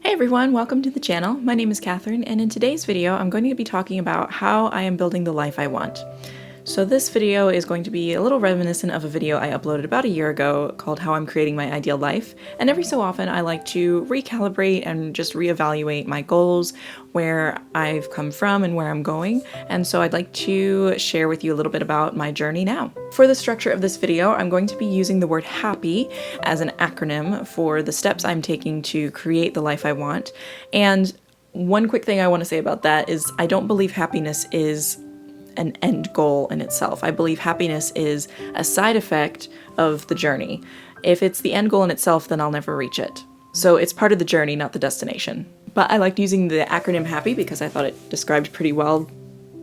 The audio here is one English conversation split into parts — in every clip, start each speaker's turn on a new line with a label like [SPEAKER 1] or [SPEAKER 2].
[SPEAKER 1] Hey everyone, welcome to the channel. My name is Catherine, and in today's video I'm going to be talking about how I am building the life I want. So this video is going to be a little reminiscent of a video I uploaded about a year ago called How I'm Creating My Ideal Life, and every so often I like to recalibrate and just reevaluate my goals, where I've come from and where I'm going, and so I'd like to share with you a little bit about my journey now. For the structure of this video, I'm going to be using the word HAPPY as an acronym for the steps I'm taking to create the life I want, and one quick thing I want to say about that is I don't believe happiness is an end goal in itself. I believe happiness is a side effect of the journey. If it's the end goal in itself, then I'll never reach it. So it's part of the journey, not the destination. But I liked using the acronym HAPPY because I thought it described pretty well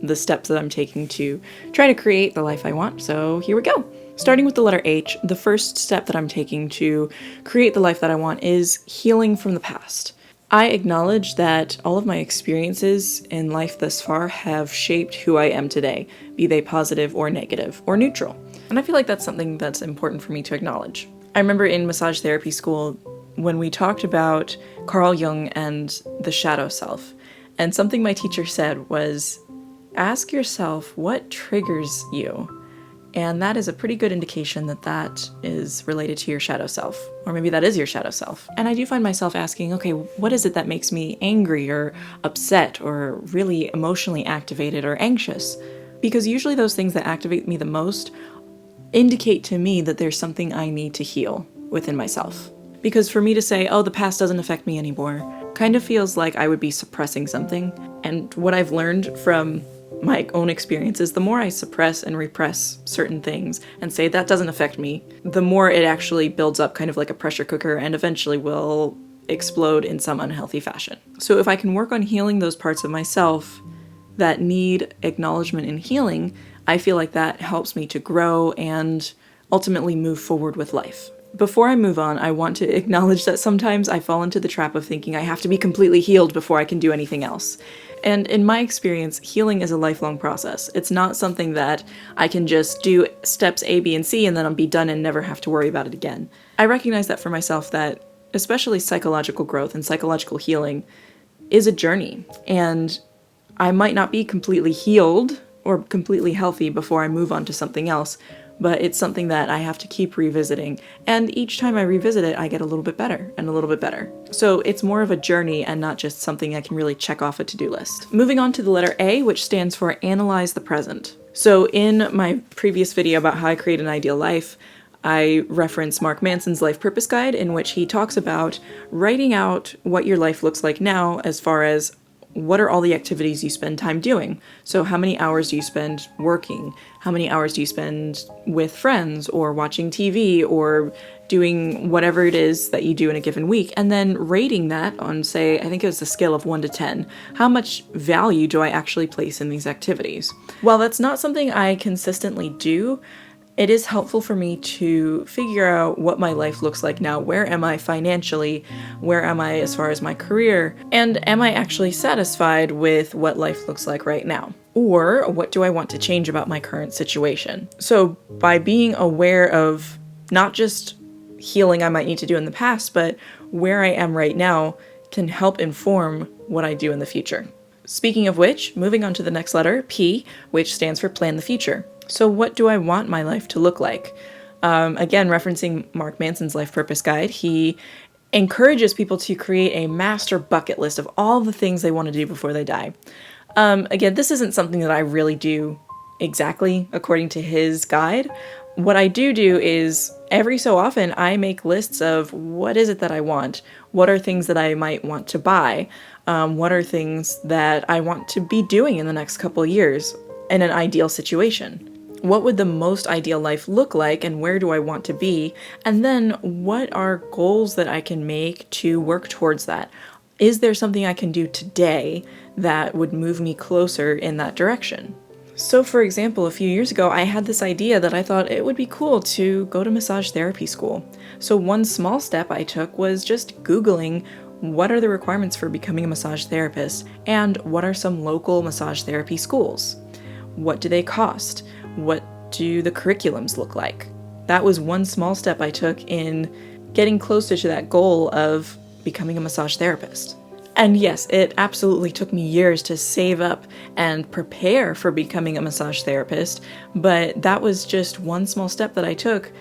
[SPEAKER 1] the steps that I'm taking to try to create the life I want. So here we go. Starting with the letter H, the first step that I'm taking to create the life that I want is healing from the past. I acknowledge that all of my experiences in life thus far have shaped who I am today, be they positive or negative or neutral. And I feel like that's something that's important for me to acknowledge. I remember in massage therapy school when we talked about Carl Jung and the shadow self, and something my teacher said was, ask yourself what triggers you. And that is a pretty good indication that that is related to your shadow self, or maybe that is your shadow self. And I do find myself asking, okay, what is it that makes me angry or upset or really emotionally activated or anxious? Because usually those things that activate me the most indicate to me that there's something I need to heal within myself. Because for me to say, oh, the past doesn't affect me anymore, kind of feels like I would be suppressing something. And what I've learned from my own experiences, the more I suppress and repress certain things and say that doesn't affect me, the more it actually builds up kind of like a pressure cooker and eventually will explode in some unhealthy fashion. So if I can work on healing those parts of myself that need acknowledgement and healing, I feel like that helps me to grow and ultimately move forward with life. Before I move on, I want to acknowledge that sometimes I fall into the trap of thinking I have to be completely healed before I can do anything else. And in my experience, healing is a lifelong process. It's not something that I can just do steps A, B, and C and then I'll be done and never have to worry about it again. I recognize that for myself, that especially psychological growth and psychological healing is a journey. And I might not be completely healed or completely healthy before I move on to something else, but it's something that I have to keep revisiting. And each time I revisit it, I get a little bit better and a little bit better. So it's more of a journey and not just something I can really check off a to-do list. Moving on to the letter A, which stands for analyze the present. So in my previous video about how I create an ideal life, I reference Mark Manson's Life Purpose Guide, in which he talks about writing out what your life looks like now as far as what are all the activities you spend time doing? So how many hours do you spend working? How many hours do you spend with friends or watching TV or doing whatever it is that you do in a given week? And then rating that on, say, I think it was a scale of 1 to 10. How much value do I actually place in these activities? While that's not something I consistently do, it is helpful for me to figure out what my life looks like now. Where am I financially? Where am I as far as my career? And am I actually satisfied with what life looks like right now? Or what do I want to change about my current situation? So by being aware of not just healing I might need to do in the past, but where I am right now can help inform what I do in the future. Speaking of which, moving on to the next letter, P, which stands for plan the future. So what do I want my life to look like? Again, referencing Mark Manson's Life Purpose Guide, he encourages people to create a master bucket list of all the things they want to do before they die. Again, this isn't something that I really do exactly according to his guide. What I do is every so often I make lists of what is it that I want? What are things that I might want to buy? What are things that I want to be doing in the next couple years in an ideal situation? What would the most ideal life look like and where do I want to be? And then what are goals that I can make to work towards that? Is there something I can do today that would move me closer in that direction? So for example, a few years ago, I had this idea that I thought it would be cool to go to massage therapy school. So one small step I took was just Googling what are the requirements for becoming a massage therapist and what are some local massage therapy schools? What do they cost? What do the curriculums look like? That was one small step I took in getting closer to that goal of becoming a massage therapist. And yes, it absolutely took me years to save up and prepare for becoming a massage therapist, but that was just one small step that I took,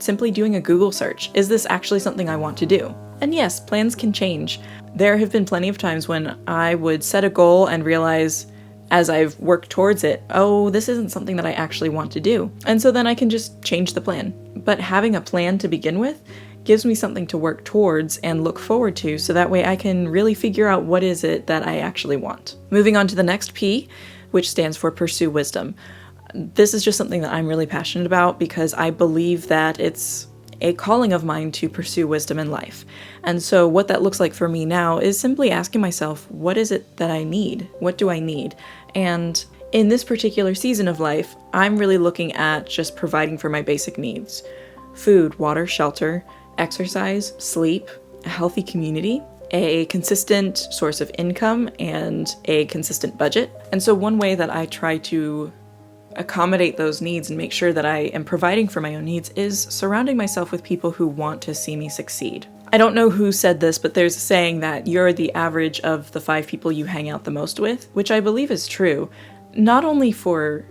[SPEAKER 1] simply doing a Google search. Is this actually something I want to do? And yes, plans can change. There have been plenty of times when I would set a goal and realize, as I've worked towards it, oh, this isn't something that I actually want to do. And so then I can just change the plan. But having a plan to begin with gives me something to work towards and look forward to, so that way I can really figure out what is it that I actually want. Moving on to the next P, which stands for pursue wisdom. This is just something that I'm really passionate about because I believe that it's a calling of mine to pursue wisdom in life. And so what that looks like for me now is simply asking myself, what is it that I need? What do I need? And in this particular season of life, I'm really looking at just providing for my basic needs. Food, water, shelter, exercise, sleep, a healthy community, a consistent source of income, and a consistent budget. And so one way that I try to accommodate those needs and make sure that I am providing for my own needs is surrounding myself with people who want to see me succeed. I don't know who said this, but there's a saying that you're the average of the 5 people you hang out the most with, which I believe is true, not only for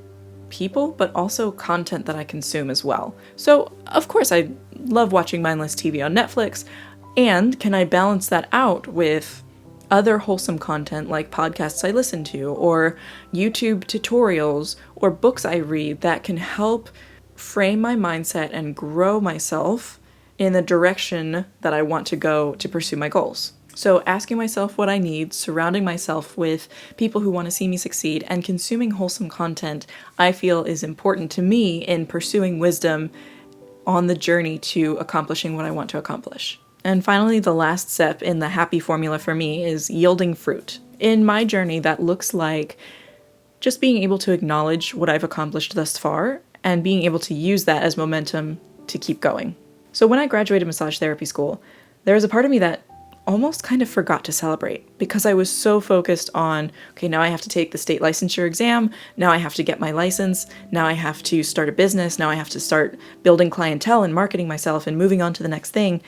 [SPEAKER 1] people, but also content that I consume as well. So, of course, I love watching mindless TV on Netflix, and can I balance that out with other wholesome content like podcasts I listen to, or YouTube tutorials, or books I read that can help frame my mindset and grow myself in the direction that I want to go to pursue my goals. So asking myself what I need, surrounding myself with people who want to see me succeed, and consuming wholesome content, I feel is important to me in pursuing wisdom on the journey to accomplishing what I want to accomplish. And finally, the last step in the happy formula for me is yielding fruit. In my journey, that looks like just being able to acknowledge what I've accomplished thus far and being able to use that as momentum to keep going. So when I graduated massage therapy school, there was a part of me that almost kind of forgot to celebrate because I was so focused on, okay, now I have to take the state licensure exam, now I have to get my license, now I have to start a business, now I have to start building clientele and marketing myself and moving on to the next thing.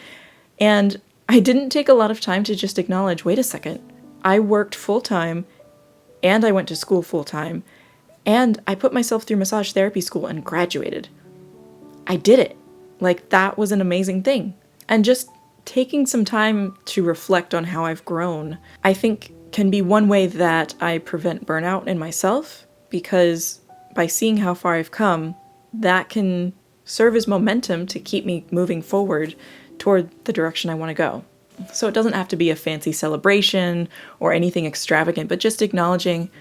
[SPEAKER 1] And I didn't take a lot of time to just acknowledge, wait a second, I worked full-time and I went to school full-time and I put myself through massage therapy school and graduated. I did it. Like, that was an amazing thing. And just taking some time to reflect on how I've grown, I think can be one way that I prevent burnout in myself, because by seeing how far I've come, that can serve as momentum to keep me moving forward toward the direction I want to go. So it doesn't have to be a fancy celebration or anything extravagant, but just acknowledging,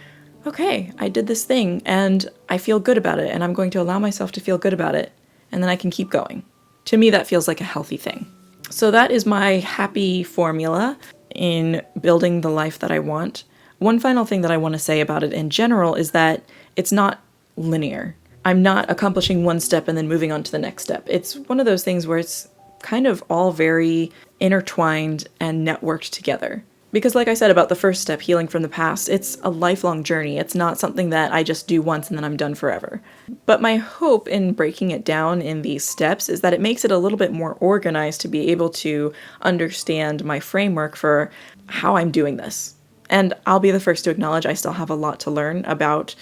[SPEAKER 1] okay, I did this thing and I feel good about it, and I'm going to allow myself to feel good about it, and then I can keep going. To me, that feels like a healthy thing. So that is my happy formula in building the life that I want. One final thing that I want to say about it in general is that it's not linear. I'm not accomplishing one step and then moving on to the next step. It's one of those things where it's kind of all very intertwined and networked together. Because like I said about the first step, healing from the past, it's a lifelong journey. It's not something that I just do once and then I'm done forever. But my hope in breaking it down in these steps is that it makes it a little bit more organized to be able to understand my framework for how I'm doing this. And I'll be the first to acknowledge I still have a lot to learn about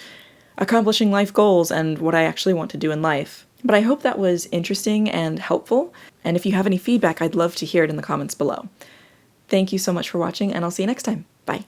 [SPEAKER 1] accomplishing life goals and what I actually want to do in life. But I hope that was interesting and helpful. And if you have any feedback, I'd love to hear it in the comments below. Thank you so much for watching, and I'll see you next time. Bye.